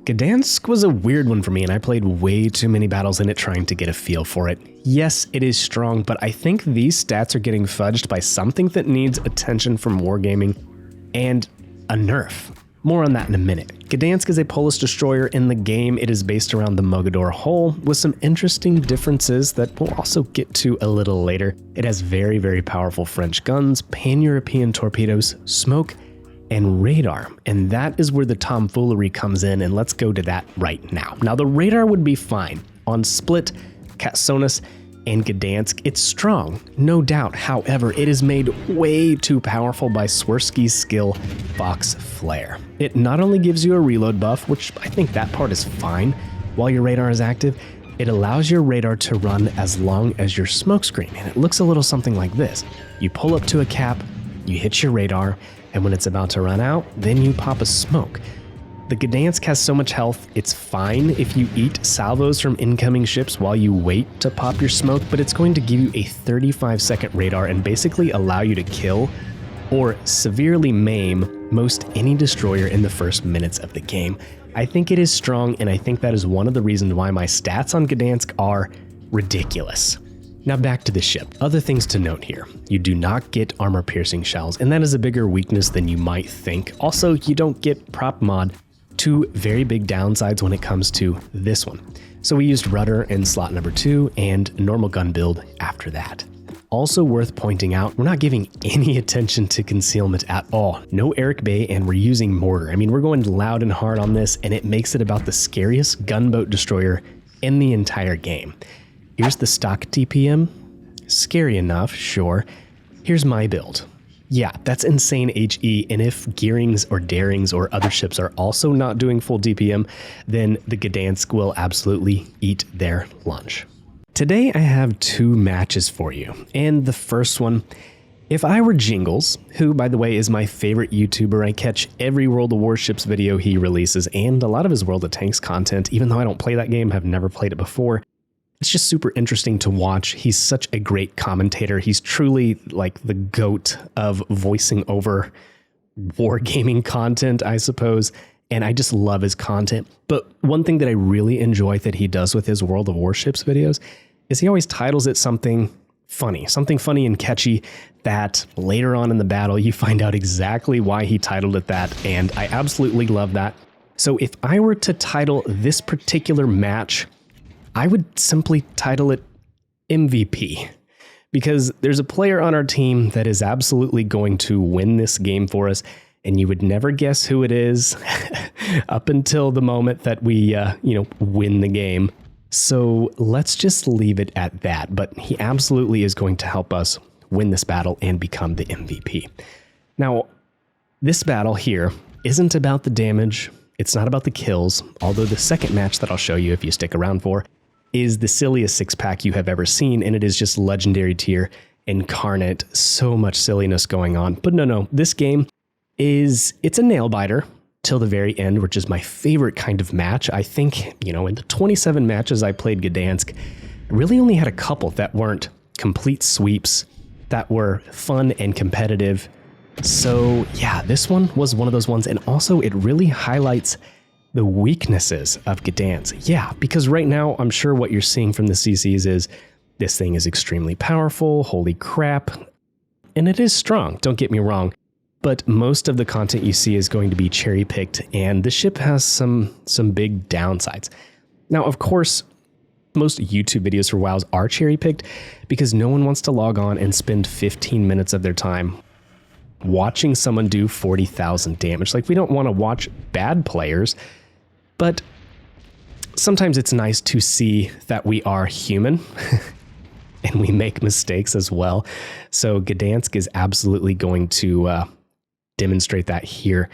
Gdansk was a weird one for me, and I played way too many battles in it trying to get a feel for it. Yes, it is strong, but I think these stats are getting fudged by something that needs attention from wargaming and a nerf. More on that in a minute. Gdansk is a Polish destroyer in the game. It is based around the Mogador hull with some interesting differences that we'll also get to a little later. It has very, very powerful French guns, pan-European torpedoes, smoke, and radar, and that is where the tomfoolery comes in, and let's go to that right now. Now, the radar would be fine on Split, Katsonis, and Gdansk. It's strong, no doubt. However, it is made way too powerful by Swirsky's skill, Fox Flare. It not only gives you a reload buff, which I think that part is fine while your radar is active, it allows your radar to run as long as your smoke screen, and it looks a little something like this. You pull up to a cap, you hit your radar, and when it's about to run out, then you pop a smoke. The Gdansk has so much health, it's fine if you eat salvos from incoming ships while you wait to pop your smoke, but it's going to give you a 35-second radar and basically allow you to kill or severely maim most any destroyer in the first minutes of the game. I think it is strong, and I think that is one of the reasons why my stats on Gdansk are ridiculous. Now back to the ship. Other things to note here. You do not get armor-piercing shells, and that is a bigger weakness than you might think. Also, you don't get prop mod. Two very big downsides when it comes to this one. So we used rudder in slot number 2 and normal gun build after that. Also worth pointing out, we're not giving any attention to concealment at all. No Eric Bay, and we're using mortar. I mean, we're going loud and hard on this, and it makes it about the scariest gunboat destroyer in the entire game. Here's the stock TPM. Scary enough, sure. Here's my build. Yeah, that's insane HE, and if Gearings or Darings or other ships are also not doing full DPM, then the Gdansk will absolutely eat their lunch. Today I have 2 matches for you, and the first one, if I were Jingles, who by the way is my favorite YouTuber, I catch every World of Warships video he releases and a lot of his World of Tanks content, even though I don't play that game, have never played it before. It's just super interesting to watch. He's such a great commentator. He's truly like the GOAT of voicing over wargaming content, I suppose. And I just love his content. But one thing that I really enjoy that he does with his World of Warships videos is he always titles it something funny and catchy that later on in the battle, you find out exactly why he titled it that. And I absolutely love that. So if I were to title this particular match, I would simply title it MVP, because there's a player on our team that is absolutely going to win this game for us, and you would never guess who it is up until the moment that we, win the game. So let's just leave it at that, but he absolutely is going to help us win this battle and become the MVP. Now, this battle here isn't about the damage, it's not about the kills, although the second match that I'll show you if you stick around for is the silliest 6-pack you have ever seen, and it is just legendary tier incarnate. So much silliness going on. But no, this game it's a nail biter till the very end, which is my favorite kind of match. I think, in the 27 matches I played Gdansk, I really only had a couple that weren't complete sweeps, that were fun and competitive. So yeah, this one was one of those ones, and also it really highlights the weaknesses of Gdansk. Yeah, because right now, I'm sure what you're seeing from the CCs is this thing is extremely powerful, holy crap, and it is strong, don't get me wrong, but most of the content you see is going to be cherry-picked, and the ship has some big downsides. Now, of course, most YouTube videos for WoWs are cherry-picked because no one wants to log on and spend 15 minutes of their time watching someone do 40,000 damage. Like, we don't want to watch bad players, but sometimes it's nice to see that we are human and we make mistakes as well. So Gdansk is absolutely going to demonstrate that here.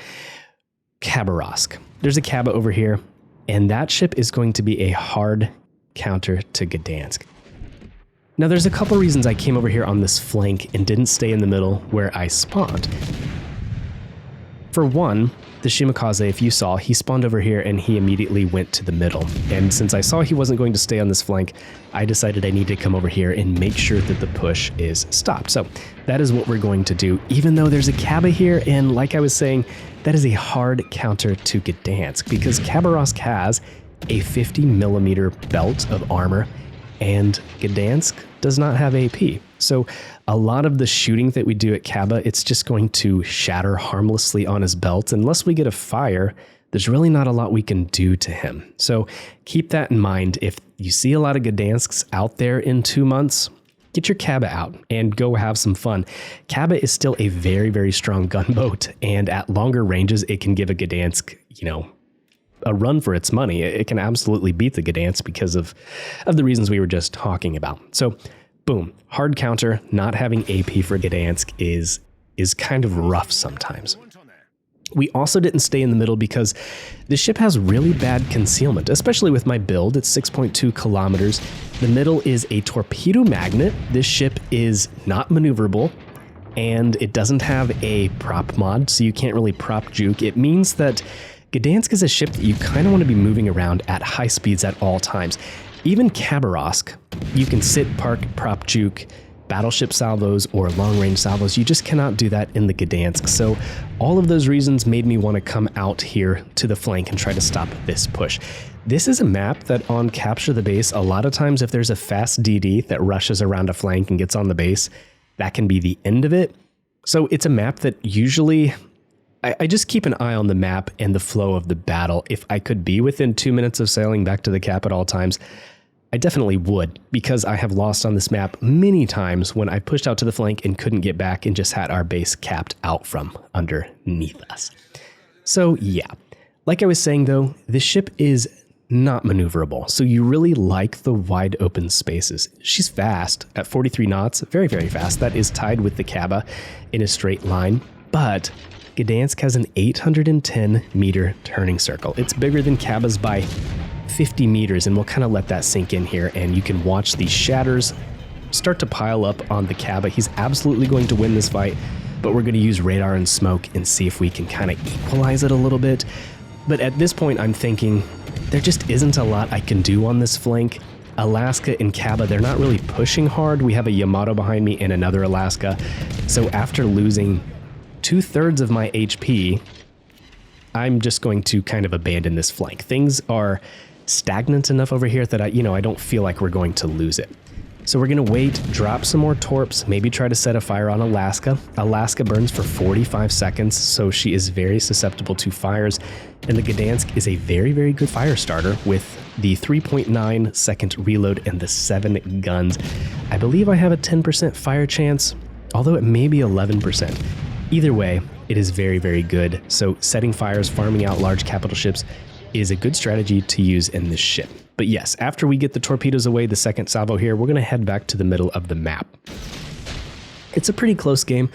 Khabarovsk. There's a Kaba over here, and that ship is going to be a hard counter to Gdansk. Now, there's a couple reasons I came over here on this flank and didn't stay in the middle where I spawned. For one, the Shimakaze, if you saw, he spawned over here and he immediately went to the middle. And since I saw he wasn't going to stay on this flank, I decided I need to come over here and make sure that the push is stopped. So that is what we're going to do, even though there's a Kaba here. And like I was saying, that is a hard counter to Gdansk because Khabarovsk has a 50mm belt of armor and Gdansk does not have AP. So a lot of the shooting that we do at Kaba, it's just going to shatter harmlessly on his belt. Unless we get a fire, there's really not a lot we can do to him. So keep that in mind. If you see a lot of Gdansks out there in 2 months, get your Kaba out and go have some fun. Kaba is still a very, very strong gunboat, and at longer ranges, it can give a Gdansk, a run for its money. It can absolutely beat the Gdansk because of the reasons we were just talking about. So boom, hard counter, not having AP for Gdansk is kind of rough sometimes. We also didn't stay in the middle because the ship has really bad concealment, especially with my build. It's 6.2 kilometers. The middle is a torpedo magnet. This ship is not maneuverable, and it doesn't have a prop mod, so you can't really prop juke. It means that Gdansk is a ship that you kind of want to be moving around at high speeds at all times. Even Khabarovsk, you can sit, park, prop juke, battleship salvos or long-range salvos. You just cannot do that in the Gdansk. So all of those reasons made me want to come out here to the flank and try to stop this push. This is a map that on Capture the Base, a lot of times if there's a fast DD that rushes around a flank and gets on the base, that can be the end of it. So it's a map that usually I just keep an eye on the map and the flow of the battle. If I could be within 2 minutes of sailing back to the cap at all times, I definitely would, because I have lost on this map many times when I pushed out to the flank and couldn't get back and just had our base capped out from underneath us. So yeah, like I was saying though, this ship is not maneuverable, so you really like the wide open spaces. She's fast at 43 knots, very, very fast. That is tied with the Kaba in a straight line, but Gdansk has an 810 meter turning circle. It's bigger than Kaba's by 50 meters, and we'll kind of let that sink in here, and you can watch these shatters start to pile up on the Kaba. He's absolutely going to win this fight, but we're going to use radar and smoke and see if we can kind of equalize it a little bit. But at this point, I'm thinking there just isn't a lot I can do on this flank. Alaska and Kaba, they're not really pushing hard. We have a Yamato behind me and another Alaska. So after losing 2/3 of my HP, I'm just going to kind of abandon this flank. Things are stagnant enough over here that I don't feel like we're going to lose it. So we're going to wait, drop some more torps, maybe try to set a fire on Alaska. Alaska burns for 45 seconds, so she is very susceptible to fires. And the Gdansk is a very, very good fire starter with the 3.9 second reload and the 7 guns. I believe I have a 10% fire chance, although it may be 11%. Either way, it is very, very good. So setting fires, farming out large capital ships is a good strategy to use in this ship. But yes, after we get the torpedoes away, the second salvo here, we're going to head back to the middle of the map. It's a pretty close game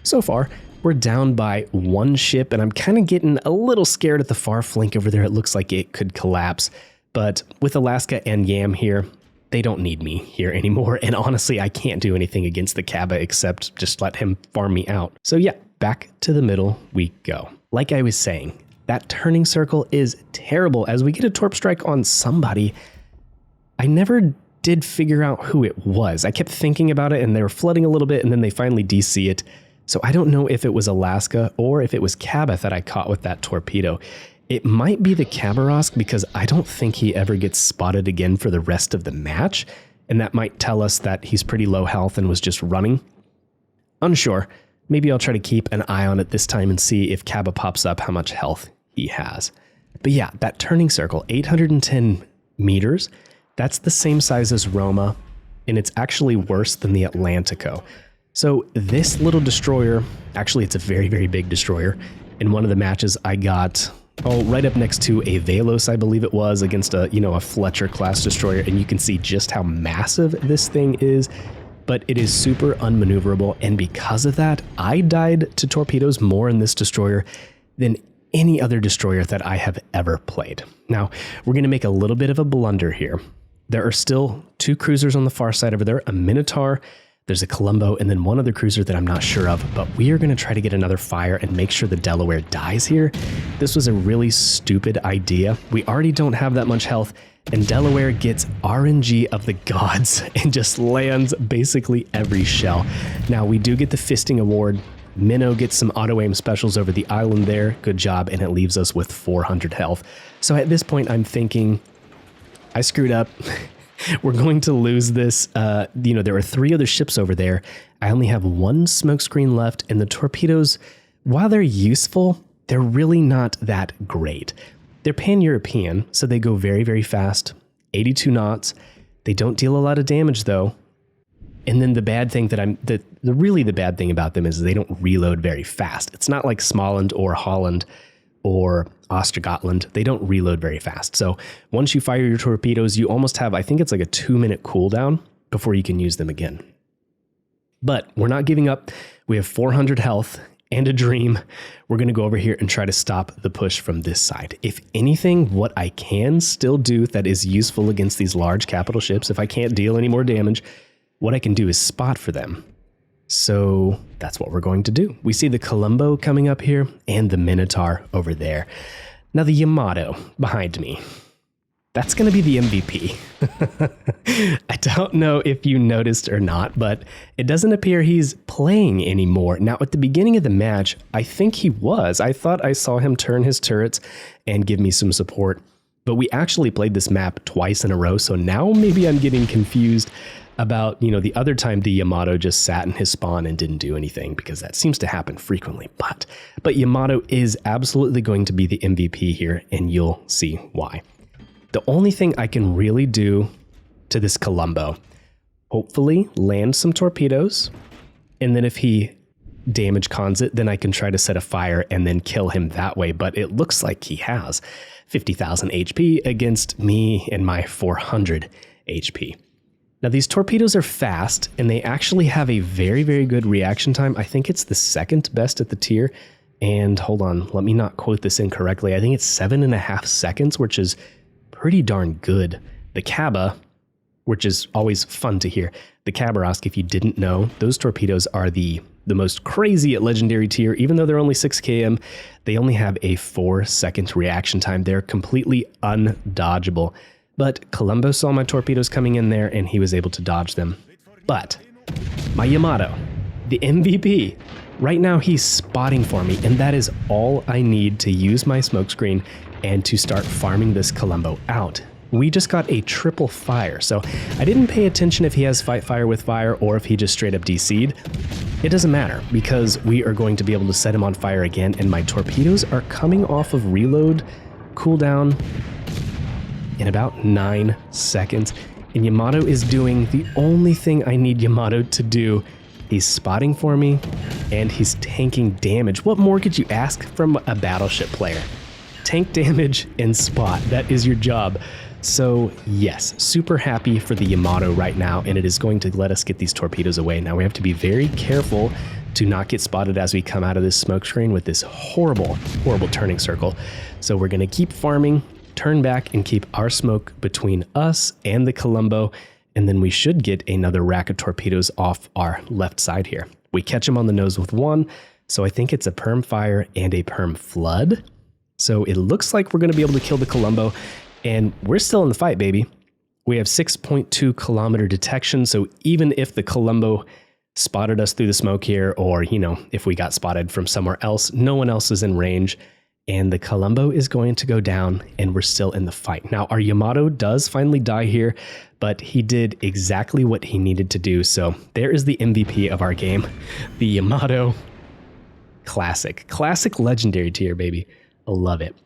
so far. We're down by 1 ship, and I'm kind of getting a little scared at the far flank over there. It looks like it could collapse. But with Alaska and Yam here, they don't need me here anymore. And honestly, I can't do anything against the Kaba except just let him farm me out. So yeah, back to the middle we go. Like I was saying, that turning circle is terrible. As we get a torp strike on somebody, I never did figure out who it was. I kept thinking about it and they were flooding a little bit and then they finally DC it. So I don't know if it was Alaska or if it was Kaba that I caught with that torpedo. It might be the Khabarovsk because I don't think he ever gets spotted again for the rest of the match. And that might tell us that he's pretty low health and was just running. Unsure. Maybe I'll try to keep an eye on it this time and see if Kaba pops up how much health he has. But yeah, that turning circle, 810 meters, that's the same size as Roma, and it's actually worse than the Atlantico. So this little destroyer, actually it's a very, very big destroyer. In one of the matches I got, right up next to a Velos, I believe it was, against a Fletcher class destroyer, and you can see just how massive this thing is. But it is super unmaneuverable, and because of that, I died to torpedoes more in this destroyer than any other destroyer that I have ever played. Now, we're going to make a little bit of a blunder here. There are still 2 cruisers on the far side over there, a Minotaur, there's a Colombo, and then one other cruiser that I'm not sure of, but we are going to try to get another fire and make sure the Delaware dies here. This was a really stupid idea. We already don't have that much health, and Delaware gets RNG of the gods and just lands basically every shell. Now, we do get the fisting award. Minnow gets some auto-aim specials over the island there. Good job, and it leaves us with 400 health. So at this point, I'm thinking, I screwed up. We're going to lose this. There are 3 other ships over there. I only have 1 smokescreen left, and the torpedoes, while they're useful, they're really not that great. They're pan-European, so they go very, very fast, 82 knots. They don't deal a lot of damage, though. And then the bad thing really the bad thing about them is they don't reload very fast. It's not like Småland or Holland or Östergötland. They don't reload very fast. So once you fire your torpedoes, you almost have, I think it's like a 2-minute cooldown before you can use them again. But we're not giving up. We have 400 health and a dream. We're going to go over here and try to stop the push from this side. If anything, what I can still do that is useful against these large capital ships, if I can't deal any more damage, what I can do is spot for them. So that's what we're going to do. We see the Colombo coming up here and the Minotaur over there. Now the Yamato behind me, that's going to be the MVP. I don't know if you noticed or not, but it doesn't appear he's playing anymore. Now at the beginning of the match, I think he was. I thought I saw him turn his turrets and give me some support, but we actually played this map twice in a row. So now maybe I'm getting confused about, the other time the Yamato just sat in his spawn and didn't do anything, because that seems to happen frequently. But Yamato is absolutely going to be the MVP here, and you'll see why. The only thing I can really do to this Colombo, hopefully land some torpedoes, and then if he damage cons it, then I can try to set a fire and then kill him that way. But it looks like he has 50,000 HP against me and my 400 HP. Now these torpedoes are fast, and they actually have a very, very good reaction time. I think it's the 2nd best at the tier. And hold on, let me not quote this incorrectly. I think it's 7.5 seconds, which is pretty darn good. The Kaba, which is always fun to hear. The Khabarovsk, if you didn't know, those torpedoes are the most crazy at legendary tier. Even though they're only 6 km, they only have a 4-second reaction time. They're completely undodgeable. But Colombo saw my torpedoes coming in there, and he was able to dodge them. But my Yamato, the MVP, right now he's spotting for me, and that is all I need to use my smokescreen and to start farming this Colombo out. We just got a triple fire, so I didn't pay attention if he has fight fire with fire or if he just straight up DC'd. It doesn't matter, because we are going to be able to set him on fire again, and my torpedoes are coming off of reload cooldown in about 9 seconds, and Yamato is doing the only thing I need Yamato to do. He's spotting for me, and he's tanking damage. What more could you ask from a battleship player? Tank damage and spot, that is your job. So yes, super happy for the Yamato right now, and it is going to let us get these torpedoes away. Now we have to be very careful to not get spotted as we come out of this smoke screen with this horrible, horrible turning circle. So we're gonna keep farming, turn back, and keep our smoke between us and the Colombo, and then we should get another rack of torpedoes off our left side here. We catch him on the nose with 1, so I think it's a perm fire and a perm flood. So it looks like we're going to be able to kill the Colombo, and we're still in the fight, baby. We have 6.2 kilometer detection, so even if the Colombo spotted us through the smoke here, or, if we got spotted from somewhere else, no one else is in range, and the Colombo is going to go down, and we're still in the fight. Now, our Yamato does finally die here, but he did exactly what he needed to do, so there is the MVP of our game. The Yamato, classic legendary tier, baby. I love it.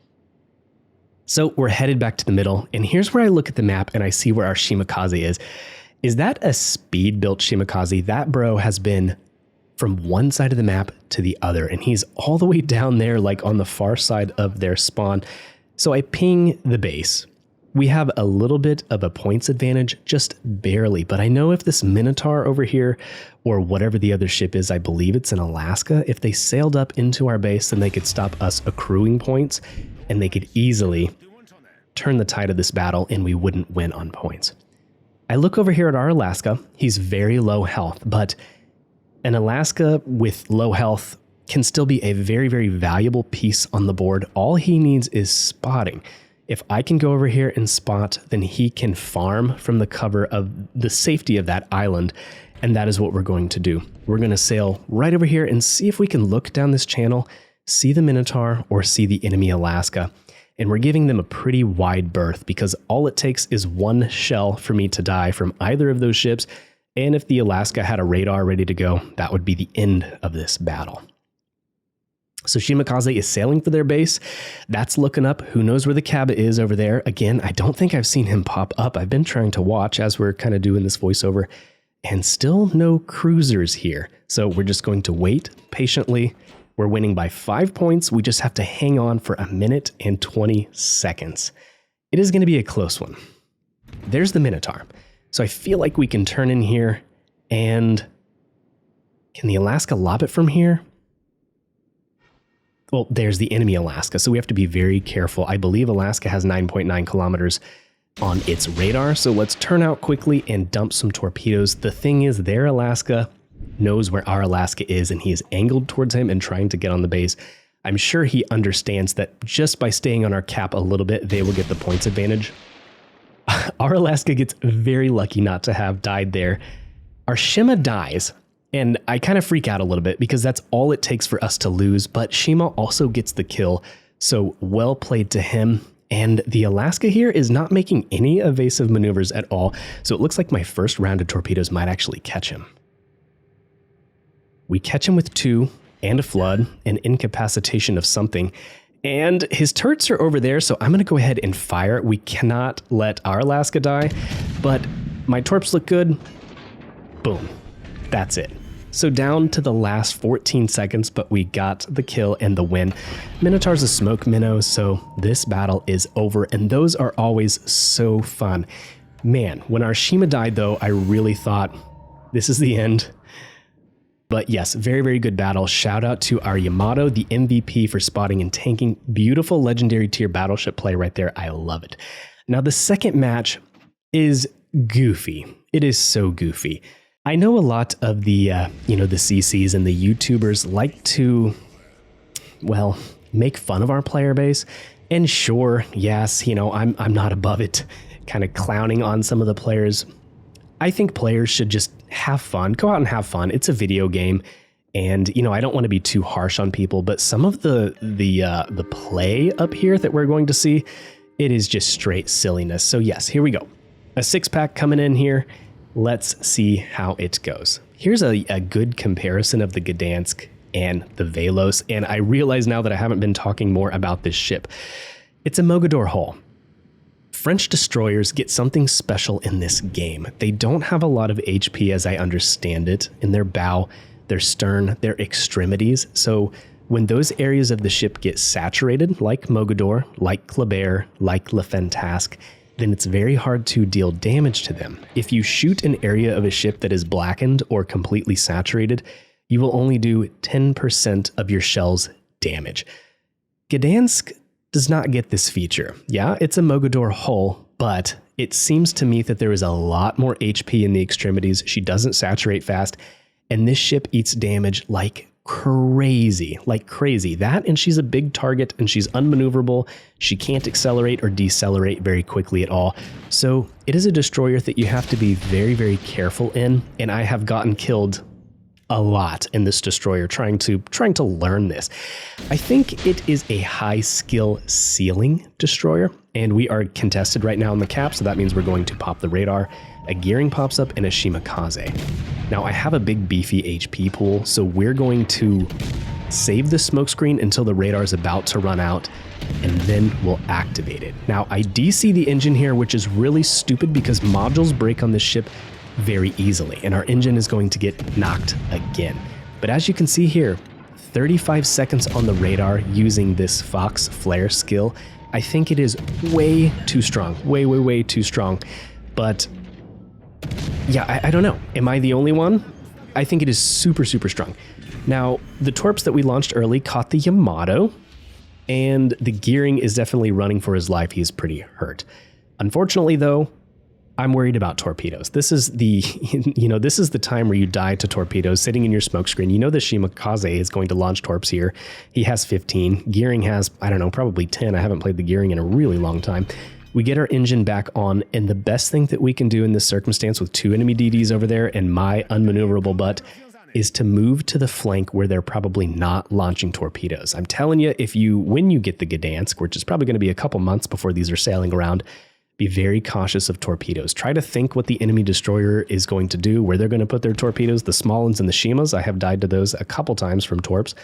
So we're headed back to the middle, and here's where I look at the map and I see where our Shimakaze is. Is that a speed-built Shimakaze? That bro has been from one side of the map to the other, and he's all the way down there, like on the far side of their spawn. So I ping the base. We have a little bit of a points advantage, just barely, but I know if this Minotaur over here, or whatever the other ship is, I believe it's in Alaska, if they sailed up into our base, then they could stop us accruing points, and they could easily turn the tide of this battle, and we wouldn't win on points. I look over here at our Alaska. He's very low health, but an Alaska with low health can still be a very, very valuable piece on the board. All he needs is spotting. If I can go over here and spot, then he can farm from the cover of the safety of that island, And that is what we're going to do. We're going to sail right over here and see if we can look down this channel, see the Minotaur or see the enemy Alaska. And we're giving them a pretty wide berth because all it takes is one shell for me to die from either of those ships. And if the Alaska had a radar ready to go, that would be the end of this battle. So Shimakaze is sailing for their base. That's looking up. Who knows where the Kaba is over there? Again, I don't think I've seen him pop up. I've been trying to watch as we're kind of doing this voiceover. And still no cruisers here. So we're just going to wait patiently. We're winning by 5 points. We just have to hang on for 1 minute and 20 seconds. It is going to be a close one. There's the Minotaur. So I feel like we can turn in here. And can the Alaska lob it from here? Well, there's the enemy Alaska. So we have to be very careful. I believe Alaska has 9.9 kilometers on its radar. So let's turn out quickly and dump some torpedoes. The thing is, their Alaska knows where our Alaska is, and he is angled towards him and trying to get on the base. I'm sure he understands that just by staying on our cap a little bit, they will get the points advantage. Our Alaska gets very lucky not to have died there. Our Shima dies, and I kind of freak out a little bit because that's all it takes for us to lose, but Shima also gets the kill, so well played to him. And the Alaska here is not making any evasive maneuvers at all, so it looks like my first round of torpedoes might actually catch him. We catch him with 2 and a flood, an incapacitation of something, and his turrets are over there, so I'm going to go ahead and fire. We cannot let our Alaska die, but my torps look good. Boom. That's it. So down to the last 14 seconds, but we got the kill and the win. Minotaur's a smoke minnow, so this battle is over, and those are always so fun. Man, when our Shima died though, I really thought this is the end. But yes, very, very good battle. Shout out to our Yamato, the MVP for spotting and tanking. Beautiful legendary tier battleship play right there. I love it. Now the second match is goofy. It is so goofy. I know a lot of the, the CCs and the YouTubers like to, well, make fun of our player base. And sure, yes, I'm not above it, kind of clowning on some of the players. I think players should just have fun, go out and have fun. It's a video game. And, I don't want to be too harsh on people, but some of the play up here that we're going to see, it is just straight silliness. So yes, here we go. A 6-pack coming in here. Let's see how it goes. Here's a good comparison of the Gdansk and the Velos, and I realize now that I haven't been talking more about this ship. It's a Mogador hull. French destroyers get something special in this game. They don't have a lot of HP as I understand it in their bow, their stern, their extremities, so when those areas of the ship get saturated, like Mogador, like Kleber, like Le Fantasque, then it's very hard to deal damage to them. If you shoot an area of a ship that is blackened or completely saturated, you will only do 10% of your shell's damage. Gdansk does not get this feature. Yeah, it's a Mogador hull, but it seems to me that there is a lot more HP in the extremities. She doesn't saturate fast, and this ship eats damage like crazy. That, and she's a big target, and she's unmaneuverable. She can't accelerate or decelerate very quickly at all. So it is a destroyer that you have to be very, very careful in, and I have gotten killed a lot in this destroyer trying to learn this. I think it is a high skill ceiling destroyer, and we are contested right now on the cap, so that means we're going to pop the radar. A gearing pops up and a Shimakaze. Now I have a big beefy HP pool, so we're going to save the smokescreen until the radar is about to run out, and then we'll activate it. Now I DC the engine here, which is really stupid because modules break on this ship very easily, and our engine is going to get knocked again. But as you can see here, 35 seconds on the radar using this Fox Flare skill. I think it is way too strong, way too strong. But yeah, I don't know. Am I the only one? I think it is super strong. Now, the torps that we launched early caught the Yamato, and the gearing is definitely running for his life. He's pretty hurt. Unfortunately, though, I'm worried about torpedoes. This is the, this is the time where you die to torpedoes sitting in your smokescreen. You know the Shimakaze is going to launch torps here. He has 15. Gearing has, I don't know, probably 10. I haven't played the gearing in a really long time. We get our engine back on, and the best thing that we can do in this circumstance with 2 enemy DDs over there and my unmaneuverable butt is to move to the flank where they're probably not launching torpedoes. I'm telling you, when you get the Gdansk, which is probably going to be a couple months before these are sailing around, be very cautious of torpedoes. Try to think what the enemy destroyer is going to do, where they're going to put their torpedoes, the small ones and the Shimas. I have died to those a couple times from torps.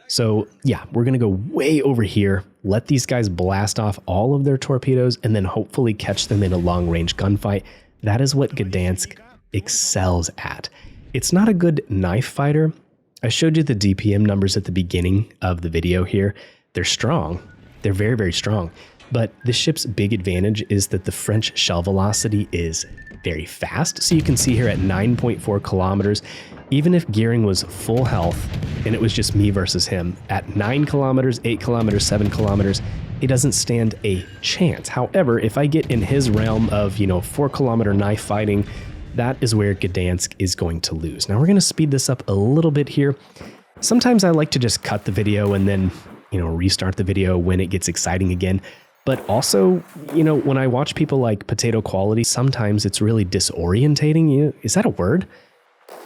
So yeah, we're going to go way over here, let these guys blast off all of their torpedoes, and then hopefully catch them in a long-range gunfight. That is what Gdansk excels at. It's not a good knife fighter. I showed you the DPM numbers at the beginning of the video here. They're strong. They're very, very strong. But this ship's big advantage is that the French shell velocity is very fast. So you can see here at 9.4 kilometers, even if Gearing was full health and it was just me versus him, at 9 kilometers, 8 kilometers, 7 kilometers, he doesn't stand a chance. However, if I get in his realm of, 4-kilometer knife fighting, that is where Gdansk is going to lose. Now we're going to speed this up a little bit here. Sometimes I like to just cut the video and then, restart the video when it gets exciting again. But also, when I watch people like Potato Quality, sometimes it's really disorientating. Is that a word?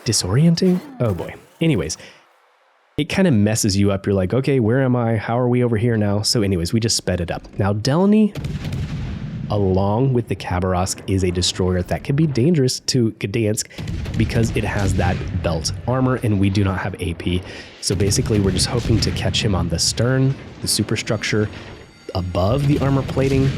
Disorienting? Oh boy. Anyways, it kind of messes you up. You're like, okay, where am I? How are we over here now? So anyways, we just sped it up. Now Delny, along with the Khabarovsk, is a destroyer that can be dangerous to Gdansk because it has that belt armor and we do not have AP. So basically we're just hoping to catch him on the stern, the superstructure, above the armor plating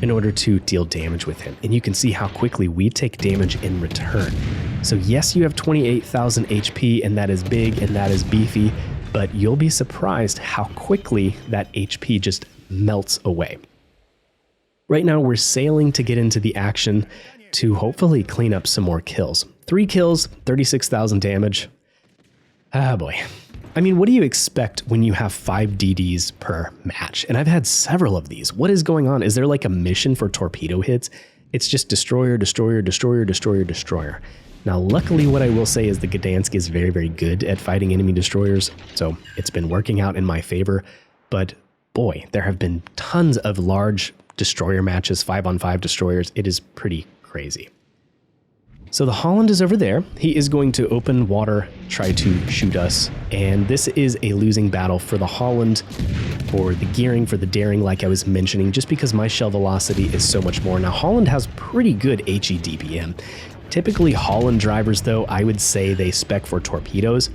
in order to deal damage with him. And you can see how quickly we take damage in return. So yes, you have 28,000 HP and that is big and that is beefy, but you'll be surprised how quickly that HP just melts away. Right now we're sailing to get into the action to hopefully clean up some more kills. 3 kills, 36,000 damage. Ah boy. I mean, what do you expect when you have 5 DDs per match? And I've had several of these. What is going on? Is there like a mission for torpedo hits? It's just destroyer, destroyer, destroyer, destroyer, destroyer. Now, luckily, what I will say is the Gdansk is very, very good at fighting enemy destroyers, so it's been working out in my favor. But boy, there have been tons of large destroyer matches, 5-on-5 destroyers. It is pretty crazy. So the Holland is over there. He is going to open water, try to shoot us. And this is a losing battle for the Holland, for the Gearing, for the Daring, like I was mentioning, just because my shell velocity is so much more. Now, Holland has pretty good HE DPM. Typically, Holland drivers, though, I would say they spec for torpedoes.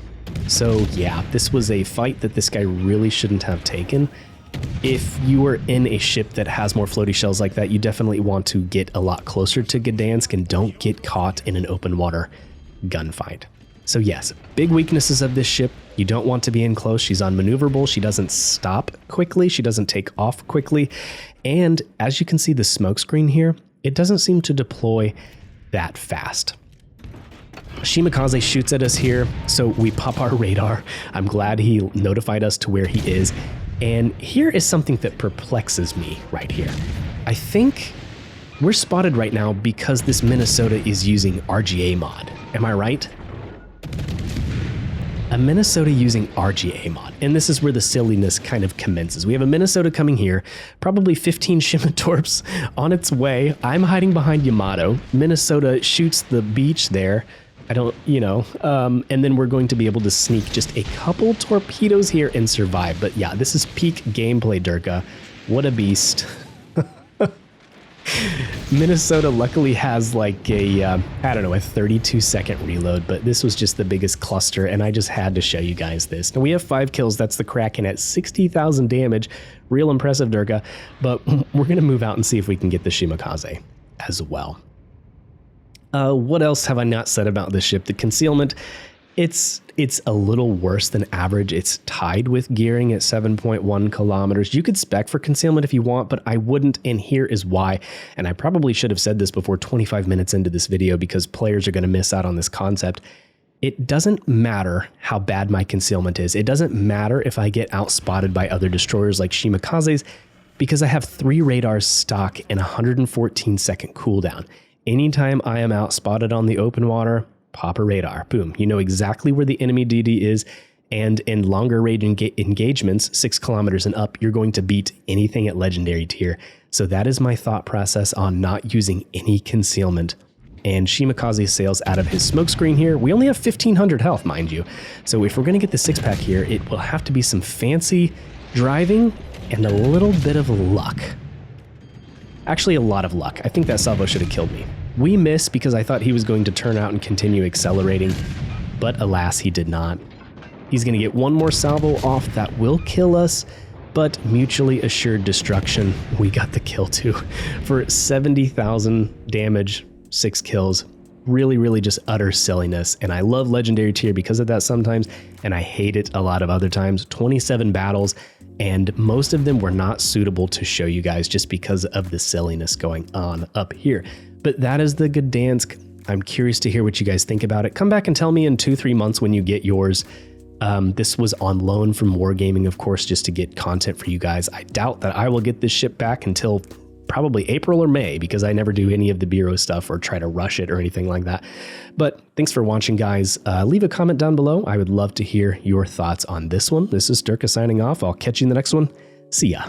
So yeah, this was a fight that this guy really shouldn't have taken. If you are in a ship that has more floaty shells like that, you definitely want to get a lot closer to Gdansk and don't get caught in an open water gunfight. So yes, big weaknesses of this ship. You don't want to be in close. She's unmaneuverable. She doesn't stop quickly. She doesn't take off quickly. And as you can see the smoke screen here, it doesn't seem to deploy that fast. Shimakaze shoots at us here, so we pop our radar. I'm glad he notified us to where he is. And here is something that perplexes me right here. I think we're spotted right now because this Minnesota is using RGA mod. Am I right? A Minnesota using RGA mod. And this is where the silliness kind of commences. We have a Minnesota coming here, probably 15 Shima torps on its way. I'm hiding behind Yamato. Minnesota shoots the beach there. And then we're going to be able to sneak just a couple torpedoes here and survive. But yeah, this is peak gameplay, Derka. What a beast. Minnesota luckily has like a 32-second reload, but this was just the biggest cluster, and I just had to show you guys this. Now we have 5 kills. That's the Kraken at 60,000 damage. Real impressive, Derka. But we're going to move out and see if we can get the Shimakaze as well. What else have I not said about this ship? The concealment, it's a little worse than average. It's tied with Gearing at 7.1 kilometers. You could spec for concealment if you want, but I wouldn't, and here is why. And I probably should have said this before 25 minutes into this video because players are going to miss out on this concept. It doesn't matter how bad my concealment is. It doesn't matter if I get outspotted by other destroyers like Shimakaze's because I have 3 radars stock and 114-second cooldown. Anytime I am out spotted on the open water, pop a radar. Boom. You know exactly where the enemy DD is, And in longer range engagements, 6 kilometers and up, you're going to beat anything at legendary tier. So that is my thought process on not using any concealment. And Shimakaze sails out of his smokescreen here. We only have 1,500 health, mind you. So if we're going to get the 6-pack here, it will have to be some fancy driving and a little bit of luck. Actually, a lot of luck. I think that salvo should have killed me. We miss because I thought he was going to turn out and continue accelerating, but alas, he did not. He's going to get one more salvo off that will kill us, but mutually assured destruction. We got the kill too for 70,000 damage, 6 kills. Really, really just utter silliness. And I love legendary tier because of that sometimes, and I hate it a lot of other times. 27 battles, and most of them were not suitable to show you guys just because of the silliness going on up here. But that is the Gdansk. I'm curious to hear what you guys think about it. Come back and tell me in 2-3 months when you get yours. This was on loan from Wargaming, of course, just to get content for you guys. I doubt that I will get this ship back until probably April or May, because I never do any of the bureau stuff or try to rush it or anything like that. But thanks for watching, guys. Leave a comment down below. I would love to hear your thoughts on this one. This is Derka signing off. I'll catch you in the next one. See ya.